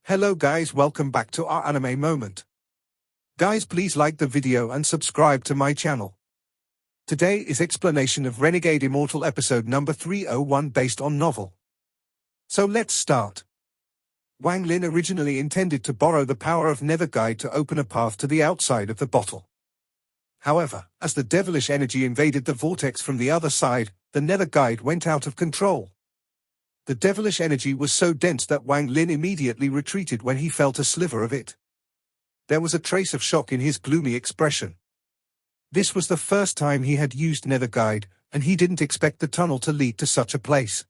Hello guys, welcome back to our anime moment. Guys, please like the video and subscribe to my channel. Today is explanation of Renegade Immortal episode number 301 based on novel. So let's start. Wang Lin originally intended to borrow the power of Nether Guide to open a path to the outside of the bottle. However, as the devilish energy invaded the vortex from the other side, the Nether Guide went out of control. The devilish energy was so dense that Wang Lin immediately retreated when he felt a sliver of it. There was a trace of shock in his gloomy expression. This was the first time he had used Nether Guide, and he didn't expect the tunnel to lead to such a place.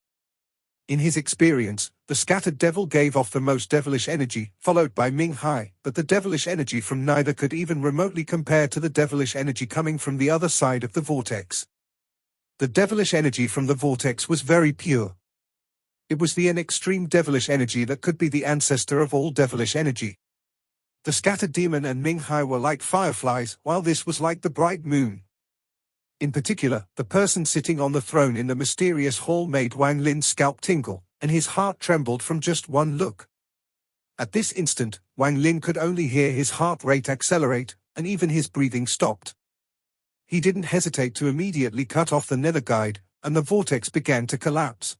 In his experience, the scattered devil gave off the most devilish energy, followed by Ming Hai, but the devilish energy from neither could even remotely compare to the devilish energy coming from the other side of the vortex. The devilish energy from the vortex was very pure. It was an extreme devilish energy that could be the ancestor of all devilish energy. The scattered demon and Ming Hai were like fireflies, while this was like the bright moon. In particular, the person sitting on the throne in the mysterious hall made Wang Lin's scalp tingle, and his heart trembled from just one look. At this instant, Wang Lin could only hear his heart rate accelerate, and even his breathing stopped. He didn't hesitate to immediately cut off the Nether Guide, and the vortex began to collapse.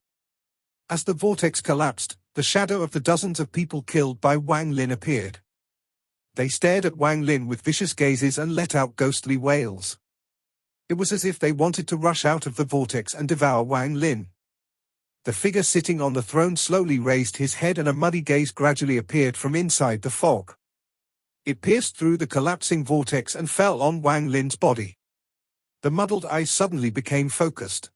As the vortex collapsed, the shadow of the dozens of people killed by Wang Lin appeared. They stared at Wang Lin with vicious gazes and let out ghostly wails. It was as if they wanted to rush out of the vortex and devour Wang Lin. The figure sitting on the throne slowly raised his head and a muddy gaze gradually appeared from inside the fog. It pierced through the collapsing vortex and fell on Wang Lin's body. The muddled eyes suddenly became focused.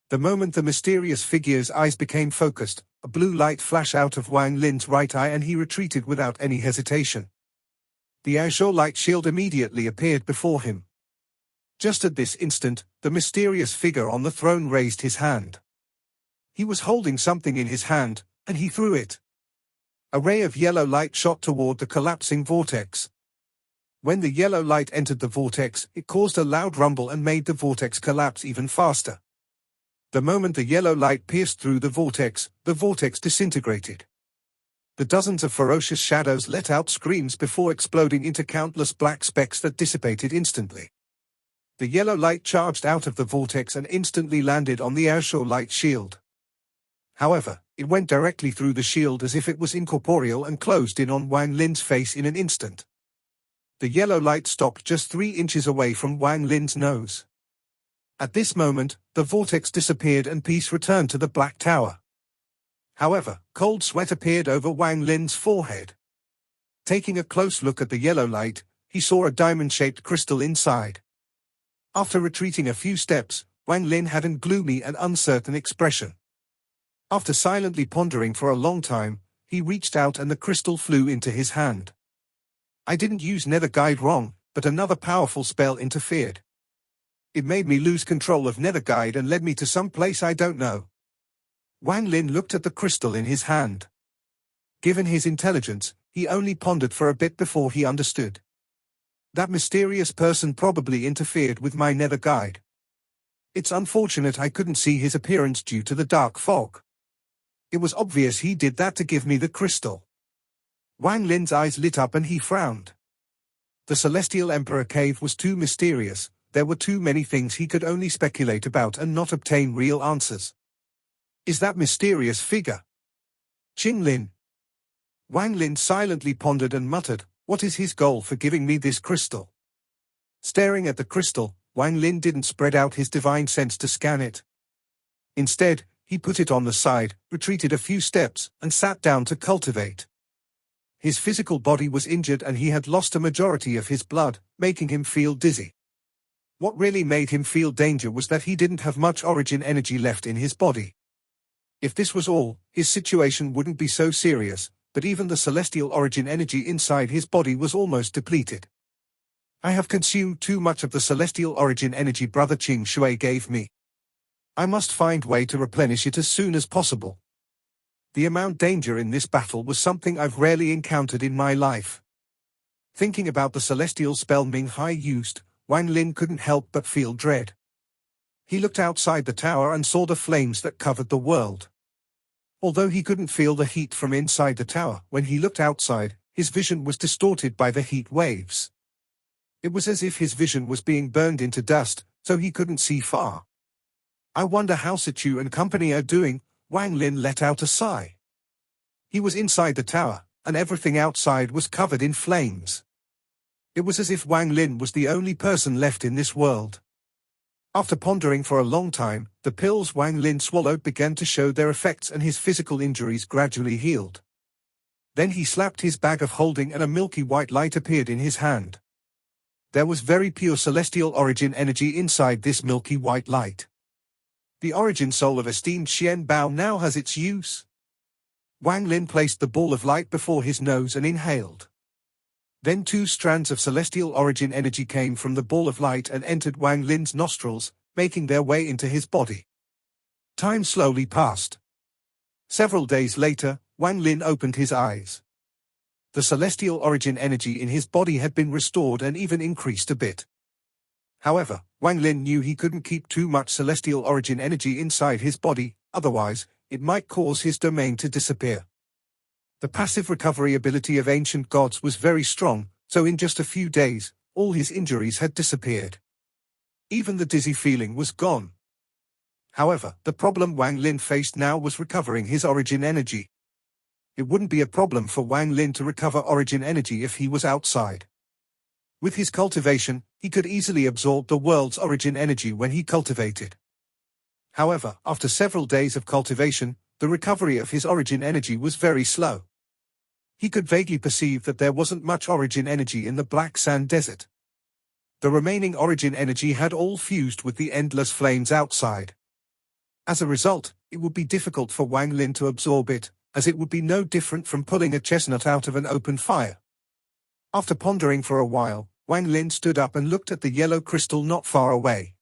The moment the mysterious figure's eyes became focused, a blue light flashed out of Wang Lin's right eye and he retreated without any hesitation. The azure light shield immediately appeared before him. Just at this instant, the mysterious figure on the throne raised his hand. He was holding something in his hand, and he threw it. A ray of yellow light shot toward the collapsing vortex. When the yellow light entered the vortex, it caused a loud rumble and made the vortex collapse even faster. The moment the yellow light pierced through the vortex disintegrated. The dozens of ferocious shadows let out screams before exploding into countless black specks that dissipated instantly. The yellow light charged out of the vortex and instantly landed on the azure light shield. However, it went directly through the shield as if it was incorporeal and closed in on Wang Lin's face in an instant. The yellow light stopped just 3 inches away from Wang Lin's nose. At this moment, the vortex disappeared and peace returned to the Black Tower. However, cold sweat appeared over Wang Lin's forehead. Taking a close look at the yellow light, he saw a diamond-shaped crystal inside. After retreating a few steps, Wang Lin had a gloomy and uncertain expression. After silently pondering for a long time, he reached out and the crystal flew into his hand. I didn't use Nether Guide wrong, but another powerful spell interfered. It made me lose control of Nether Guide and led me to some place I don't know. Wang Lin looked at the crystal in his hand. Given his intelligence, he only pondered for a bit before he understood. That mysterious person probably interfered with my Nether Guide. It's unfortunate I couldn't see his appearance due to the dark fog. It was obvious he did that to give me the crystal. Wang Lin's eyes lit up and he frowned. The Celestial Emperor Cave was too mysterious. There were too many things he could only speculate about and not obtain real answers. Is that mysterious figure Qing Lin? Wang Lin silently pondered and muttered, "What is his goal for giving me this crystal?" Staring at the crystal, Wang Lin didn't spread out his divine sense to scan it. Instead, he put it on the side, retreated a few steps, and sat down to cultivate. His physical body was injured and he had lost a majority of his blood, making him feel dizzy. What really made him feel danger was that he didn't have much origin energy left in his body. If this was all, his situation wouldn't be so serious, but even the celestial origin energy inside his body was almost depleted. I have consumed too much of the celestial origin energy Brother Qing Shui gave me. I must find a way to replenish it as soon as possible. The amount danger in this battle was something I've rarely encountered in my life. Thinking about the celestial spell Ming Hai used, Wang Lin couldn't help but feel dread. He looked outside the tower and saw the flames that covered the world. Although he couldn't feel the heat from inside the tower, when he looked outside, his vision was distorted by the heat waves. It was as if his vision was being burned into dust, so he couldn't see far. "I wonder how Situ and company are doing," Wang Lin let out a sigh. He was inside the tower, and everything outside was covered in flames. It was as if Wang Lin was the only person left in this world. After pondering for a long time, the pills Wang Lin swallowed began to show their effects and his physical injuries gradually healed. Then he slapped his bag of holding and a milky white light appeared in his hand. There was very pure celestial origin energy inside this milky white light. The origin soul of esteemed Xian Bao now has its use. Wang Lin placed the ball of light before his nose and inhaled. Then 2 strands of celestial origin energy came from the ball of light and entered Wang Lin's nostrils, making their way into his body. Time slowly passed. Several days later, Wang Lin opened his eyes. The celestial origin energy in his body had been restored and even increased a bit. However, Wang Lin knew he couldn't keep too much celestial origin energy inside his body, otherwise, it might cause his domain to disappear. The passive recovery ability of ancient gods was very strong, so in just a few days, all his injuries had disappeared. Even the dizzy feeling was gone. However, the problem Wang Lin faced now was recovering his origin energy. It wouldn't be a problem for Wang Lin to recover origin energy if he was outside. With his cultivation, he could easily absorb the world's origin energy when he cultivated. However, after several days of cultivation, the recovery of his origin energy was very slow. He could vaguely perceive that there wasn't much origin energy in the Black Sand Desert. The remaining origin energy had all fused with the endless flames outside. As a result, it would be difficult for Wang Lin to absorb it, as it would be no different from pulling a chestnut out of an open fire. After pondering for a while, Wang Lin stood up and looked at the yellow crystal not far away.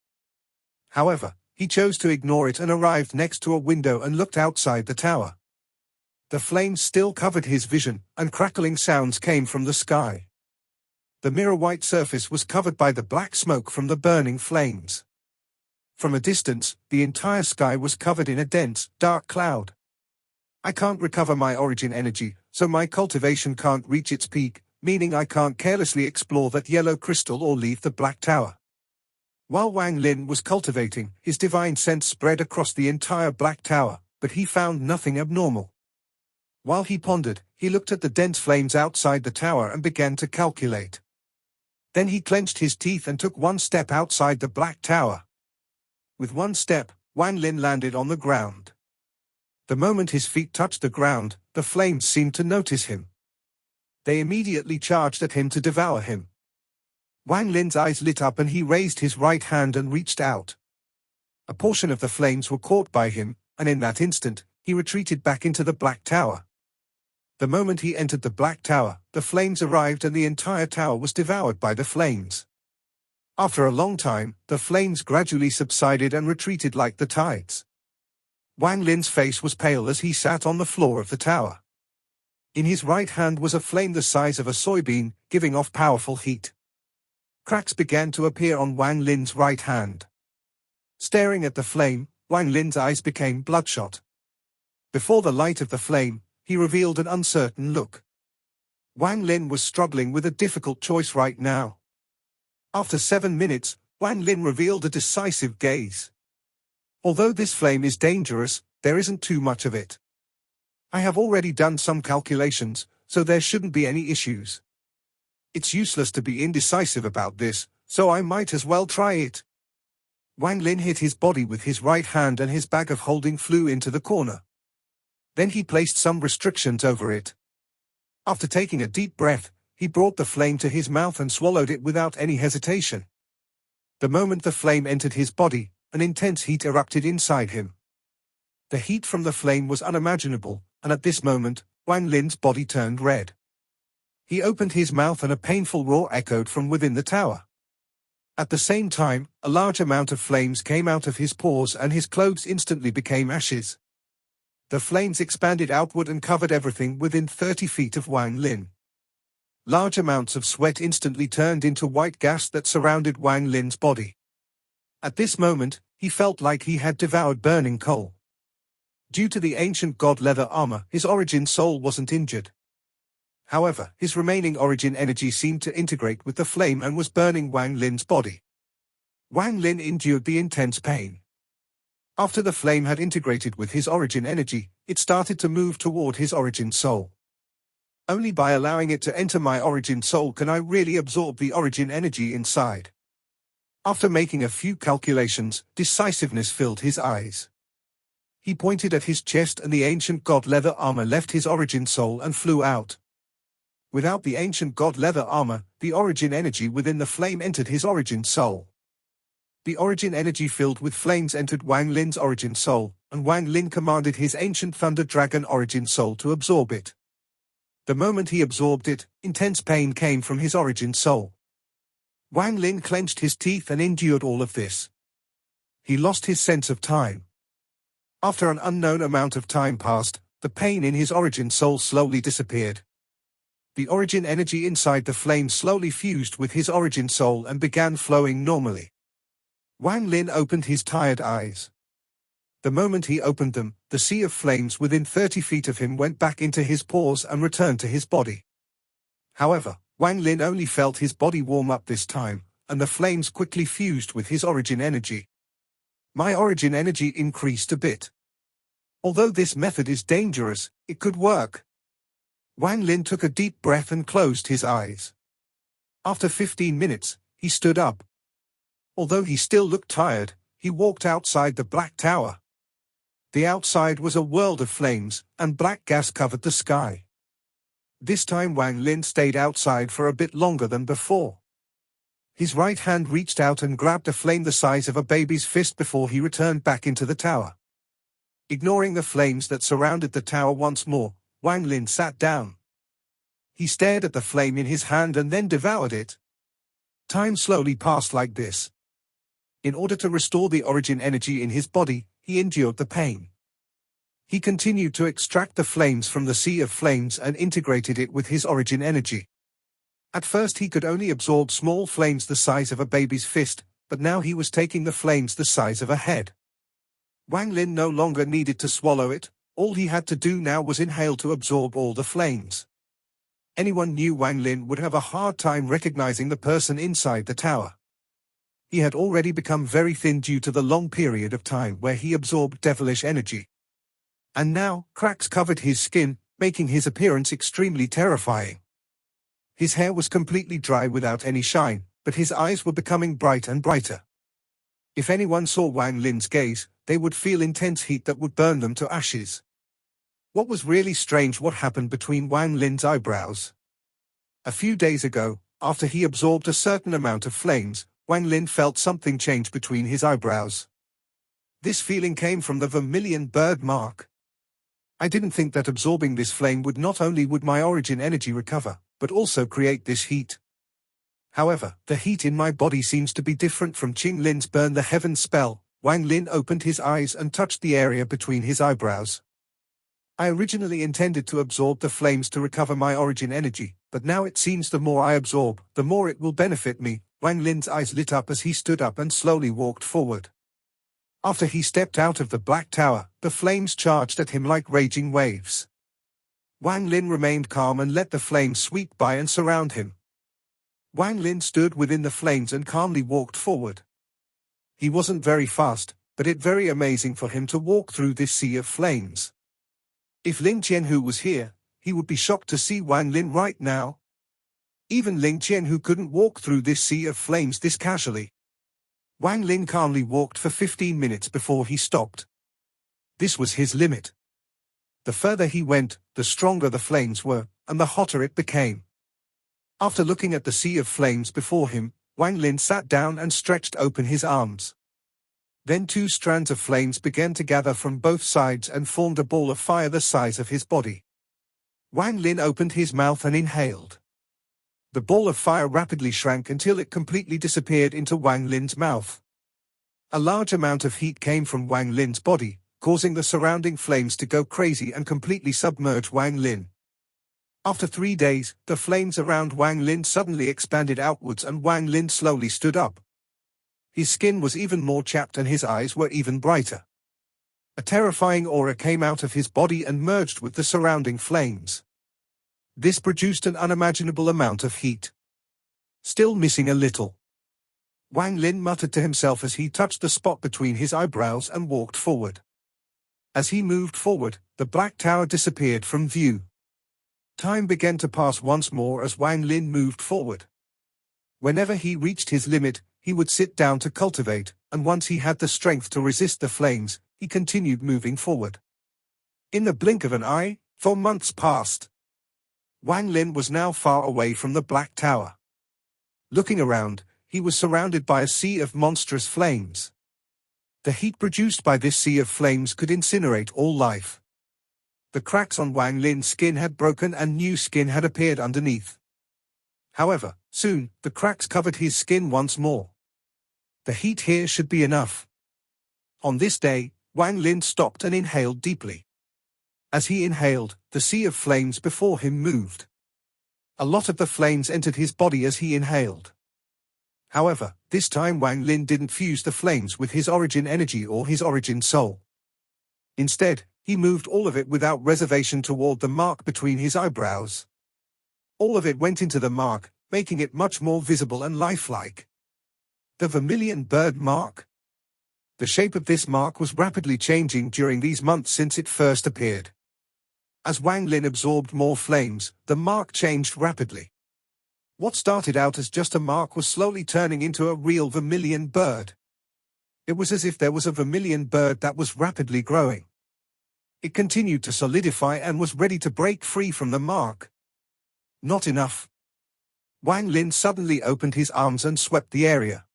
However, he chose to ignore it and arrived next to a window and looked outside the tower. The flames still covered his vision, and crackling sounds came from the sky. The mirror-white surface was covered by the black smoke from the burning flames. From a distance, the entire sky was covered in a dense, dark cloud. "I can't recover my origin energy, so my cultivation can't reach its peak, meaning I can't carelessly explore that yellow crystal or leave the black tower." While Wang Lin was cultivating, his divine sense spread across the entire black tower, but he found nothing abnormal. While he pondered, he looked at the dense flames outside the tower and began to calculate. Then he clenched his teeth and took one step outside the black tower. With one step, Wang Lin landed on the ground. The moment his feet touched the ground, the flames seemed to notice him. They immediately charged at him to devour him. Wang Lin's eyes lit up and he raised his right hand and reached out. A portion of the flames were caught by him, and in that instant, he retreated back into the black tower. The moment he entered the black tower, the flames arrived and the entire tower was devoured by the flames. After a long time, the flames gradually subsided and retreated like the tides. Wang Lin's face was pale as he sat on the floor of the tower. In his right hand was a flame the size of a soybean, giving off powerful heat. Cracks began to appear on Wang Lin's right hand. Staring at the flame, Wang Lin's eyes became bloodshot. Before the light of the flame, he revealed an uncertain look. Wang Lin was struggling with a difficult choice right now. After 7 minutes, Wang Lin revealed a decisive gaze. "Although this flame is dangerous, there isn't too much of it. I have already done some calculations, so there shouldn't be any issues. It's useless to be indecisive about this, so I might as well try it." Wang Lin hit his body with his right hand and his bag of holding flew into the corner. Then he placed some restrictions over it. After taking a deep breath, he brought the flame to his mouth and swallowed it without any hesitation. The moment the flame entered his body, an intense heat erupted inside him. The heat from the flame was unimaginable, and at this moment, Wang Lin's body turned red. He opened his mouth and a painful roar echoed from within the tower. At the same time, a large amount of flames came out of his pores and his clothes instantly became ashes. The flames expanded outward and covered everything within 30 feet of Wang Lin. Large amounts of sweat instantly turned into white gas that surrounded Wang Lin's body. At this moment, he felt like he had devoured burning coal. Due to the ancient god leather armor, his origin soul wasn't injured. However, his remaining origin energy seemed to integrate with the flame and was burning Wang Lin's body. Wang Lin endured the intense pain. After the flame had integrated with his origin energy, it started to move toward his origin soul. Only by allowing it to enter my origin soul can I really absorb the origin energy inside. After making a few calculations, decisiveness filled his eyes. He pointed at his chest and the ancient god leather armor left his origin soul and flew out. Without the ancient god leather armor, the origin energy within the flame entered his origin soul. The origin energy filled with flames entered Wang Lin's origin soul, and Wang Lin commanded his ancient thunder dragon origin soul to absorb it. The moment he absorbed it, intense pain came from his origin soul. Wang Lin clenched his teeth and endured all of this. He lost his sense of time. After an unknown amount of time passed, the pain in his origin soul slowly disappeared. The origin energy inside the flame slowly fused with his origin soul and began flowing normally. Wang Lin opened his tired eyes. The moment he opened them, the sea of flames within 30 feet of him went back into his pores and returned to his body. However, Wang Lin only felt his body warm up this time, and the flames quickly fused with his origin energy. My origin energy increased a bit. Although this method is dangerous, it could work. Wang Lin took a deep breath and closed his eyes. After 15 minutes, he stood up. Although he still looked tired, he walked outside the black tower. The outside was a world of flames, and black gas covered the sky. This time Wang Lin stayed outside for a bit longer than before. His right hand reached out and grabbed a flame the size of a baby's fist before he returned back into the tower. Ignoring the flames that surrounded the tower once more, Wang Lin sat down. He stared at the flame in his hand and then devoured it. Time slowly passed like this. In order to restore the origin energy in his body, he endured the pain. He continued to extract the flames from the sea of flames and integrated it with his origin energy. At first he could only absorb small flames the size of a baby's fist, but now he was taking the flames the size of a head. Wang Lin no longer needed to swallow it, all he had to do now was inhale to absorb all the flames. Anyone knew Wang Lin would have a hard time recognizing the person inside the tower. He had already become very thin due to the long period of time where he absorbed devilish energy. And now, cracks covered his skin, making his appearance extremely terrifying. His hair was completely dry without any shine, but his eyes were becoming bright and brighter. If anyone saw Wang Lin's gaze, they would feel intense heat that would burn them to ashes. What was really strange what happened between Wang Lin's eyebrows. A few days ago, after he absorbed a certain amount of flames, Wang Lin felt something change between his eyebrows. This feeling came from the Vermillion Bird mark. I didn't think that absorbing this flame would not only would my origin energy recover, but also create this heat. However, the heat in my body seems to be different from Qing Lin's Burn the Heavens spell. Wang Lin opened his eyes and touched the area between his eyebrows. I originally intended to absorb the flames to recover my origin energy, but now it seems the more I absorb, the more it will benefit me. Wang Lin's eyes lit up as he stood up and slowly walked forward. After he stepped out of the black tower, the flames charged at him like raging waves. Wang Lin remained calm and let the flames sweep by and surround him. Wang Lin stood within the flames and calmly walked forward. He wasn't very fast, but it very amazing for him to walk through this sea of flames. If Ling Qianhu was here, he would be shocked to see Wang Lin right now. Even Ling Qianhu couldn't walk through this sea of flames this casually. Wang Lin calmly walked for 15 minutes before he stopped. This was his limit. The further he went, the stronger the flames were, and the hotter it became. After looking at the sea of flames before him, Wang Lin sat down and stretched open his arms. Then 2 strands of flames began to gather from both sides and formed a ball of fire the size of his body. Wang Lin opened his mouth and inhaled. The ball of fire rapidly shrank until it completely disappeared into Wang Lin's mouth. A large amount of heat came from Wang Lin's body, causing the surrounding flames to go crazy and completely submerge Wang Lin. After 3 days, the flames around Wang Lin suddenly expanded outwards and Wang Lin slowly stood up. His skin was even more chapped and his eyes were even brighter. A terrifying aura came out of his body and merged with the surrounding flames. This produced an unimaginable amount of heat. Still missing a little. Wang Lin muttered to himself as he touched the spot between his eyebrows and walked forward. As he moved forward, the black tower disappeared from view. Time began to pass once more as Wang Lin moved forward. Whenever he reached his limit, he would sit down to cultivate, and once he had the strength to resist the flames, he continued moving forward. In the blink of an eye, 4 months passed. Wang Lin was now far away from the black tower. Looking around, he was surrounded by a sea of monstrous flames. The heat produced by this sea of flames could incinerate all life. The cracks on Wang Lin's skin had broken and new skin had appeared underneath. However, soon, the cracks covered his skin once more. The heat here should be enough. On this day, Wang Lin stopped and inhaled deeply. As he inhaled, the sea of flames before him moved. A lot of the flames entered his body as he inhaled. However, this time Wang Lin didn't fuse the flames with his origin energy or his origin soul. Instead, he moved all of it without reservation toward the mark between his eyebrows. All of it went into the mark, making it much more visible and lifelike. The Vermillion Bird mark. The shape of this mark was rapidly changing during these months since it first appeared. As Wang Lin absorbed more flames, the mark changed rapidly. What started out as just a mark was slowly turning into a real Vermillion Bird. It was as if there was a Vermillion Bird that was rapidly growing. It continued to solidify and was ready to break free from the mark. Not enough. Wang Lin suddenly opened his arms and swept the area.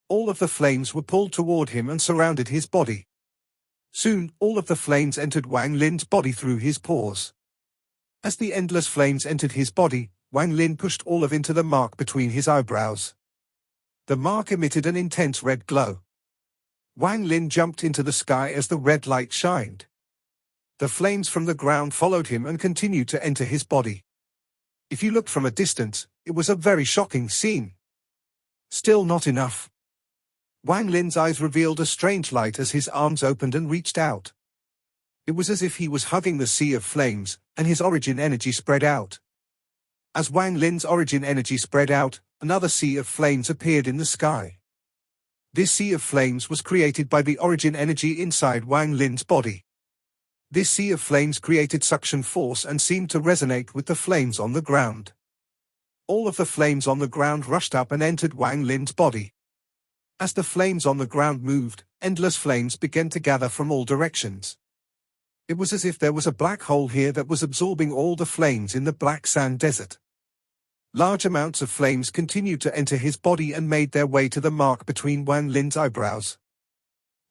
All of the flames were pulled toward him and surrounded his body. Soon, all of the flames entered Wang Lin's body through his pores. As the endless flames entered his body, Wang Lin pushed all of into the mark between his eyebrows. The mark emitted an intense red glow. Wang Lin jumped into the sky as the red light shined. The flames from the ground followed him and continued to enter his body. If you looked from a distance, it was a very shocking scene. Still not enough. Wang Lin's eyes revealed a strange light as his arms opened and reached out. It was as if he was hugging the sea of flames, and his origin energy spread out. As Wang Lin's origin energy spread out, another sea of flames appeared in the sky. This sea of flames was created by the origin energy inside Wang Lin's body. This sea of flames created suction force and seemed to resonate with the flames on the ground. All of the flames on the ground rushed up and entered Wang Lin's body. As the flames on the ground moved, endless flames began to gather from all directions. It was as if there was a black hole here that was absorbing all the flames in the black sand desert. Large amounts of flames continued to enter his body and made their way to the mark between Wang Lin's eyebrows.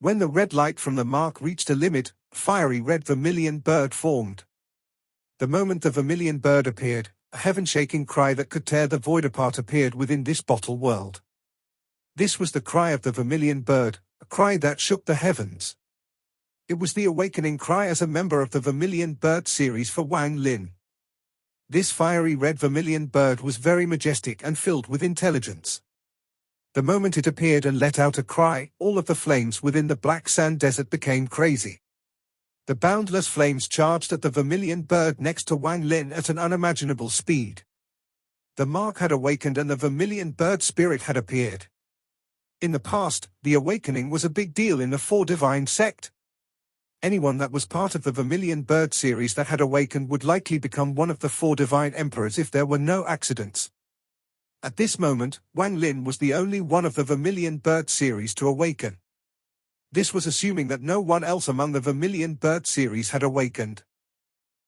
When the red light from the mark reached a limit, a fiery red Vermillion Bird formed. The moment the Vermillion Bird appeared, a heaven-shaking cry that could tear the void apart appeared within this bottle world. This was the cry of the Vermillion Bird, a cry that shook the heavens. It was the awakening cry as a member of the Vermillion Bird series for Wang Lin. This fiery red Vermillion Bird was very majestic and filled with intelligence. The moment it appeared and let out a cry, all of the flames within the black sand desert became crazy. The boundless flames charged at the Vermillion Bird next to Wang Lin at an unimaginable speed. The mark had awakened and the Vermillion Bird spirit had appeared. In the past, the awakening was a big deal in the Four Divine sect. Anyone that was part of the Vermillion Bird series that had awakened would likely become one of the 4 divine emperors if there were no accidents. At this moment, Wang Lin was the only one of the Vermillion Bird series to awaken. This was assuming that no one else among the Vermillion Bird series had awakened.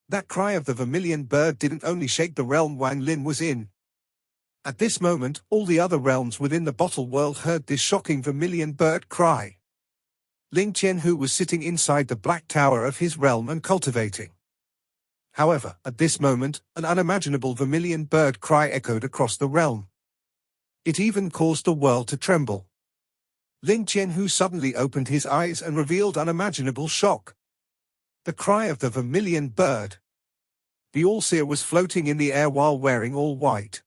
That cry of the Vermillion Bird didn't only shake the realm Wang Lin was in. At this moment, all the other realms within the bottle world heard this shocking Vermillion Bird cry. Ling Qianhu was sitting inside the black tower of his realm and cultivating. However, at this moment, an unimaginable Vermillion Bird cry echoed across the realm. It even caused the world to tremble. Ling Qianhu suddenly opened his eyes and revealed unimaginable shock. The cry of the Vermillion Bird. The All-Seer was floating in the air while wearing all white.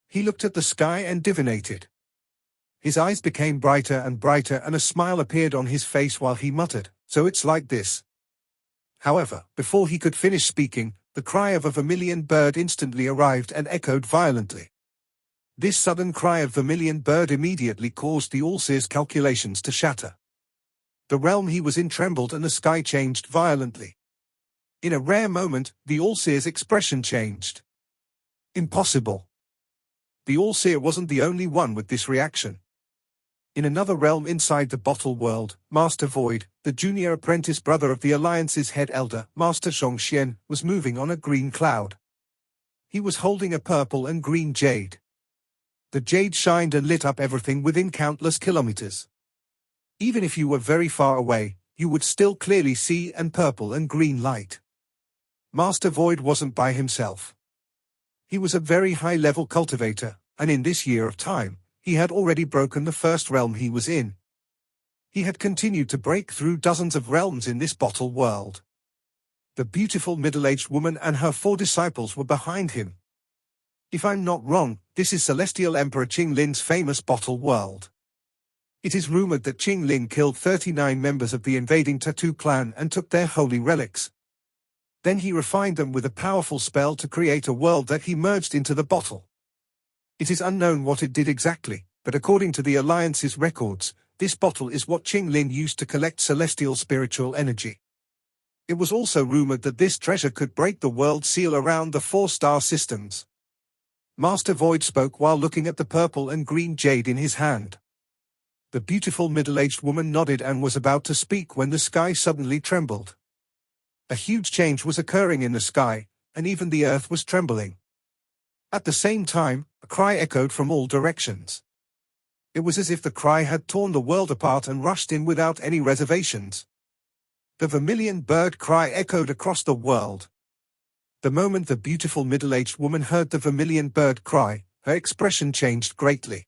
He looked at the sky and divinated. His eyes became brighter and brighter and a smile appeared on his face while he muttered, So it's like this. However, before he could finish speaking, the cry of a Vermillion Bird instantly arrived and echoed violently. This sudden cry of Vermillion Bird immediately caused the Allseer's calculations to shatter. The realm he was in trembled and the sky changed violently. In a rare moment, the Allseer's expression changed. Impossible. The Allseer wasn't the only one with this reaction. In another realm inside the bottle world, Master Void, the junior apprentice brother of the Alliance's head elder, Master Zhongxian, was moving on a green cloud. He was holding a purple and green jade. The jade shined and lit up everything within countless kilometers. Even if you were very far away, you would still clearly see and purple and green light. Master Void wasn't by himself. He was a very high-level cultivator, and in this year of time, he had already broken the first realm he was in. He had continued to break through dozens of realms in this bottle world. The beautiful middle-aged woman and her 4 disciples were behind him. If I'm not wrong, this is Celestial Emperor Qing Lin's famous bottle world. It is rumored that Qing Lin killed 39 members of the invading Tattoo clan and took their holy relics. Then he refined them with a powerful spell to create a world that he merged into the bottle. It is unknown what it did exactly, but according to the Alliance's records, this bottle is what Qing Lin used to collect celestial spiritual energy. It was also rumored that this treasure could break the world seal around the 4-star systems. Master Void spoke while looking at the purple and green jade in his hand. The beautiful middle-aged woman nodded and was about to speak when the sky suddenly trembled. A huge change was occurring in the sky, and even the earth was trembling. At the same time, a cry echoed from all directions. It was as if the cry had torn the world apart and rushed in without any reservations. The Vermillion Bird cry echoed across the world. The moment the beautiful middle-aged woman heard the Vermillion Bird cry, her expression changed greatly.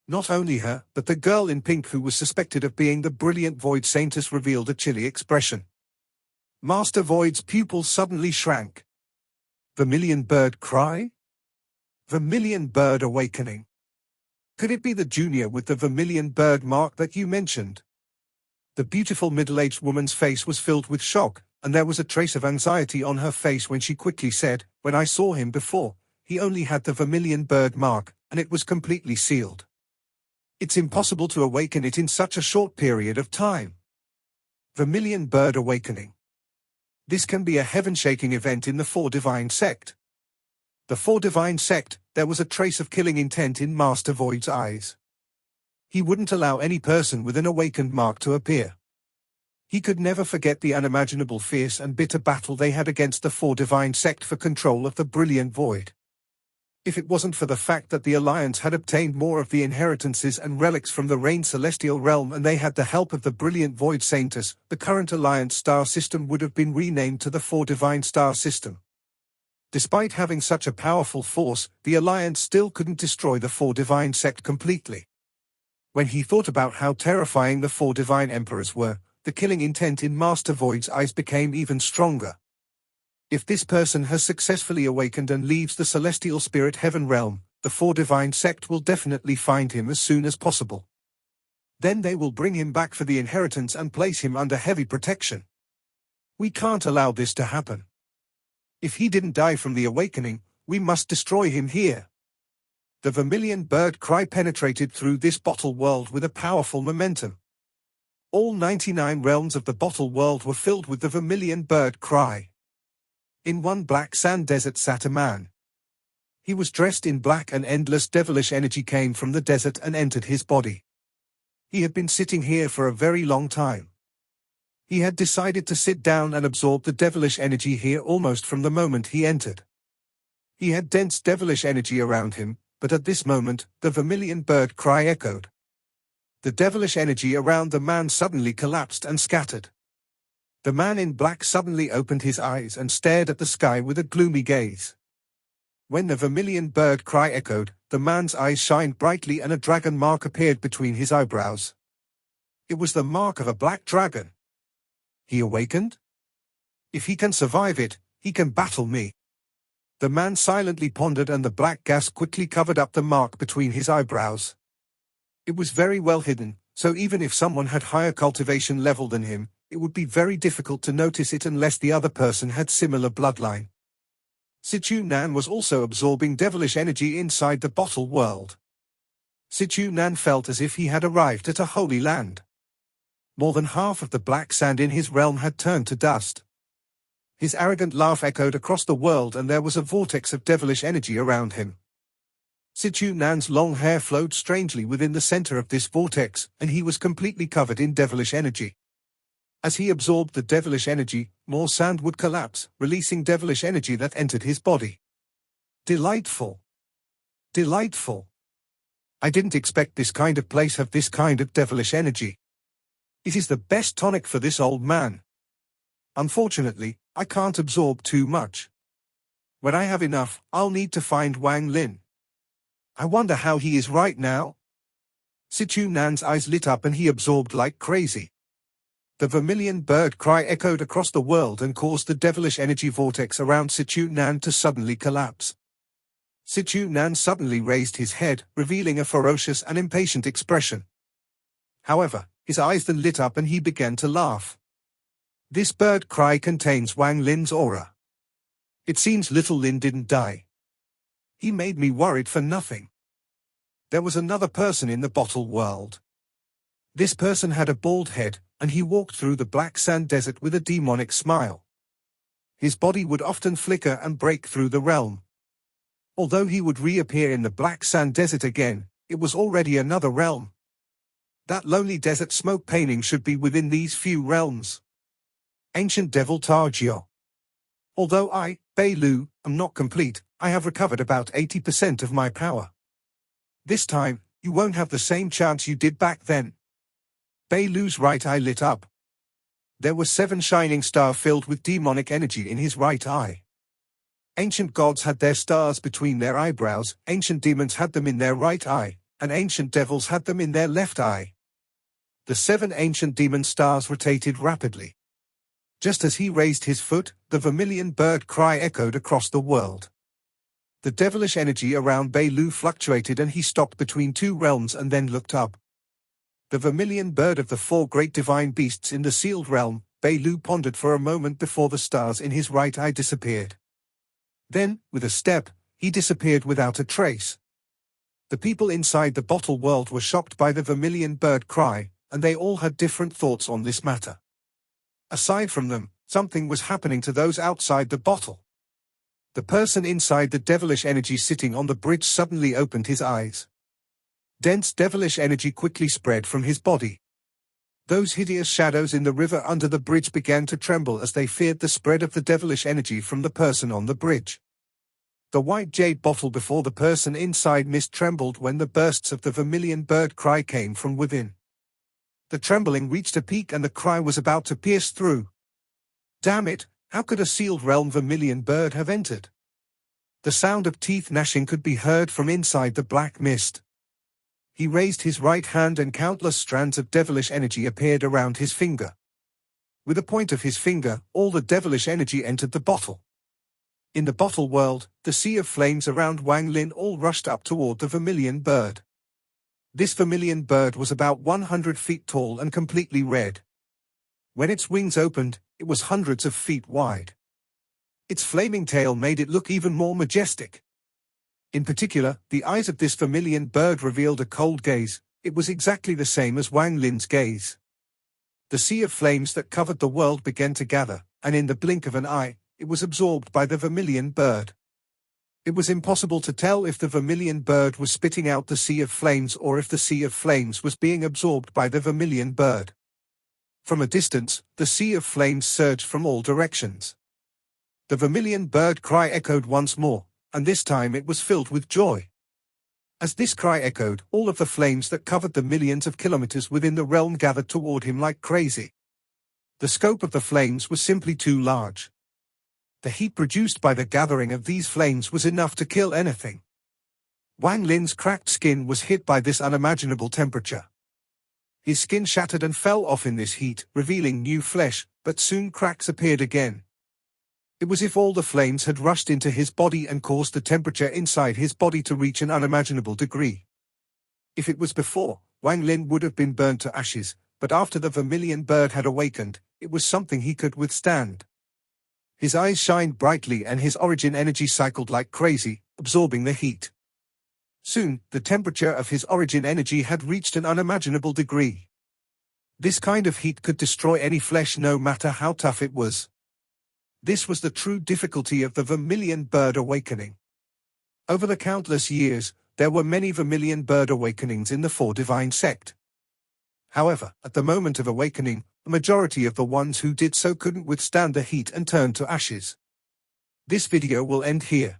Not only her, but the girl in pink who was suspected of being the brilliant Void Saintess revealed a chilly expression. Master Void's pupils suddenly shrank. Vermillion Bird cry? Vermillion Bird awakening. Could it be the junior with the Vermillion Bird mark that you mentioned? The beautiful middle-aged woman's face was filled with shock, and there was a trace of anxiety on her face when she quickly said, "When I saw him before, he only had the Vermillion Bird mark, and it was completely sealed. It's impossible to awaken it in such a short period of time." Vermillion Bird awakening. This can be a heaven-shaking event in the 4 Divine Sect. The 4 Divine Sect, there was a trace of killing intent in Master Void's eyes. He wouldn't allow any person with an awakened mark to appear. He could never forget the unimaginable fierce and bitter battle they had against the 4 Divine Sect for control of the brilliant Void. If it wasn't for the fact that the Alliance had obtained more of the inheritances and relics from the Rain Celestial Realm and they had the help of the brilliant Void Saintess, the current Alliance star system would have been renamed to the 4 Divine Star System. Despite having such a powerful force, the Alliance still couldn't destroy the 4 Divine Sect completely. When he thought about how terrifying the 4 Divine Emperors were, the killing intent in Master Void's eyes became even stronger. If this person has successfully awakened and leaves the Celestial Spirit Heaven realm, the 4 Divine Sect will definitely find him as soon as possible. Then they will bring him back for the inheritance and place him under heavy protection. We can't allow this to happen. If he didn't die from the awakening, we must destroy him here. The Vermillion Bird cry penetrated through this bottle world with a powerful momentum. All 99 realms of the bottle world were filled with the Vermillion Bird cry. In one black sand desert sat a man. He was dressed in black and endless devilish energy came from the desert and entered his body. He had been sitting here for a very long time. He had decided to sit down and absorb the devilish energy here almost from the moment he entered. He had dense devilish energy around him, but at this moment, the Vermillion Bird cry echoed. The devilish energy around the man suddenly collapsed and scattered. The man in black suddenly opened his eyes and stared at the sky with a gloomy gaze. When the Vermillion Bird cry echoed, the man's eyes shined brightly and a dragon mark appeared between his eyebrows. It was the mark of a black dragon. He awakened? If he can survive it, he can battle me. The man silently pondered and the black gas quickly covered up the mark between his eyebrows. It was very well hidden, so even if someone had higher cultivation level than him, it would be very difficult to notice it unless the other person had similar bloodline. Situ Nan was also absorbing devilish energy inside the bottle world. Situ Nan felt as if he had arrived at a holy land. More than half of the black sand in his realm had turned to dust. His arrogant laugh echoed across the world, and there was a vortex of devilish energy around him. Situ Nan's long hair flowed strangely within the center of this vortex, and he was completely covered in devilish energy. As he absorbed the devilish energy, more sand would collapse, releasing devilish energy that entered his body. Delightful. Delightful. I didn't expect this kind of place have this kind of devilish energy. It is the best tonic for this old man. Unfortunately, I can't absorb too much. When I have enough, I'll need to find Wang Lin. I wonder how he is right now. Situ Nan's eyes lit up and he absorbed like crazy. The Vermillion Bird cry echoed across the world and caused the devilish energy vortex around Situ Nan to suddenly collapse. Situ Nan suddenly raised his head, revealing a ferocious and impatient expression. However, his eyes then lit up and he began to laugh. This bird cry contains Wang Lin's aura. It seems little Lin didn't die. He made me worried for nothing. There was another person in the bottle world. This person had a bald head, and he walked through the black sand desert with a demonic smile. His body would often flicker and break through the realm. Although he would reappear in the black sand desert again, it was already another realm. That lonely desert smoke painting should be within these few realms. Ancient Devil Targio. Although I, Bei Lu, am not complete, I have recovered about 80% of my power. This time, you won't have the same chance you did back then. Bei Lu's right eye lit up. There were 7 shining stars filled with demonic energy in his right eye. Ancient gods had their stars between their eyebrows, ancient demons had them in their right eye, and ancient devils had them in their left eye. The 7 ancient demon stars rotated rapidly. Just as he raised his foot, the Vermillion Bird cry echoed across the world. The devilish energy around Bei Lu fluctuated and he stopped between 2 realms and then looked up. The Vermillion Bird of the 4 great divine beasts in the sealed realm, Bei Lu pondered for a moment before the stars in his right eye disappeared. Then, with a step, he disappeared without a trace. The people inside the bottle world were shocked by the Vermillion Bird cry, and they all had different thoughts on this matter. Aside from them, something was happening to those outside the bottle. The person inside the devilish energy sitting on the bridge suddenly opened his eyes. Dense devilish energy quickly spread from his body. Those hideous shadows in the river under the bridge began to tremble as they feared the spread of the devilish energy from the person on the bridge. The white jade bottle before the person inside mist trembled when the bursts of the Vermillion Bird cry came from within. The trembling reached a peak and the cry was about to pierce through. Damn it, how could a sealed realm Vermillion Bird have entered? The sound of teeth gnashing could be heard from inside the black mist. He raised his right hand and countless strands of devilish energy appeared around his finger. With the point of his finger, all the devilish energy entered the bottle. In the bottle world, the sea of flames around Wang Lin all rushed up toward the Vermillion Bird. This Vermillion Bird was about 100 feet tall and completely red. When its wings opened, it was hundreds of feet wide. Its flaming tail made it look even more majestic. In particular, the eyes of this Vermillion Bird revealed a cold gaze. It was exactly the same as Wang Lin's gaze. The sea of flames that covered the world began to gather, and in the blink of an eye, it was absorbed by the Vermillion Bird. It was impossible to tell if the Vermillion Bird was spitting out the sea of flames or if the sea of flames was being absorbed by the Vermillion Bird. From a distance, the sea of flames surged from all directions. The Vermillion Bird cry echoed once more, and this time it was filled with joy. As this cry echoed, all of the flames that covered the millions of kilometers within the realm gathered toward him like crazy. The scope of the flames was simply too large. The heat produced by the gathering of these flames was enough to kill anything. Wang Lin's cracked skin was hit by this unimaginable temperature. His skin shattered and fell off in this heat, revealing new flesh, but soon cracks appeared again. It was as if all the flames had rushed into his body and caused the temperature inside his body to reach an unimaginable degree. If it was before, Wang Lin would have been burned to ashes, But after the Vermillion Bird had awakened, it was something he could withstand. His eyes shined brightly and his origin energy cycled like crazy, absorbing the heat. Soon, the temperature of his origin energy had reached an unimaginable degree. This kind of heat could destroy any flesh no matter how tough it was. This was the true difficulty of the Vermillion Bird awakening. Over the countless years, there were many Vermillion Bird awakenings in the Four Divine sect. However, at the moment of awakening, the majority of the ones who did so couldn't withstand the heat and turned to ashes. This video will end here.